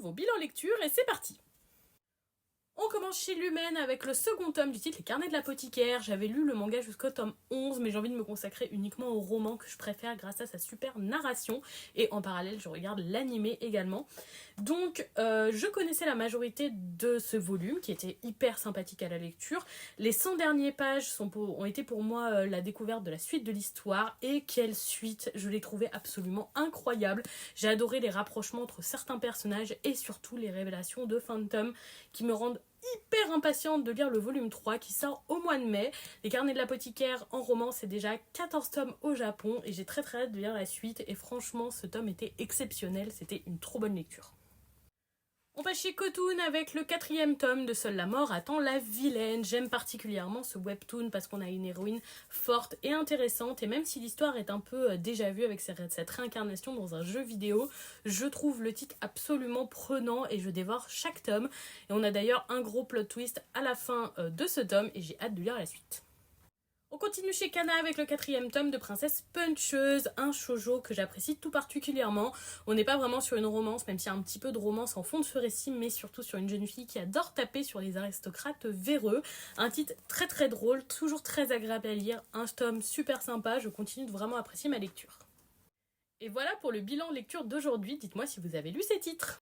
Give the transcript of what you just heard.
vos bilans lecture et c'est parti. On commence chez Lumen avec le second tome du titre Les Carnets de l'apothicaire. J'avais lu le manga jusqu'au tome 11, mais j'ai envie de me consacrer uniquement au roman que je préfère grâce à sa super narration. Et en parallèle, je regarde l'animé également. Donc, je connaissais la majorité de ce volume qui était hyper sympathique à la lecture. Les 100 dernières pages ont été pour moi la découverte de la suite de l'histoire. Et quelle suite! Je l'ai trouvé absolument incroyable. J'ai adoré les rapprochements entre certains personnages et surtout les révélations de Phantom qui me rendent hyper impatiente de lire le volume 3 qui sort au mois de mai. Les Carnets de l'apothicaire en roman, c'est déjà 14 tomes au Japon et j'ai très hâte de lire la suite et franchement ce tome était exceptionnel, c'était une trop bonne lecture. On passe chez Kotun avec le 4e tome de Seule la mort attend la vilaine. J'aime particulièrement ce webtoon parce qu'on a une héroïne forte et intéressante et même si l'histoire est un peu déjà vue avec cette réincarnation dans un jeu vidéo, je trouve le titre absolument prenant et je dévore chaque tome. Et on a d'ailleurs un gros plot twist à la fin de ce tome et j'ai hâte de lire la suite. On continue chez Kana avec le 4e tome de Princesse Puncheuse, un shoujo que j'apprécie tout particulièrement. On n'est pas vraiment sur une romance, même s'il y a un petit peu de romance en fond de ce récit, mais surtout sur une jeune fille qui adore taper sur les aristocrates véreux. Un titre très drôle, toujours très agréable à lire, un tome super sympa, je continue de vraiment apprécier ma lecture. Et voilà pour le bilan lecture d'aujourd'hui, dites-moi si vous avez lu ces titres.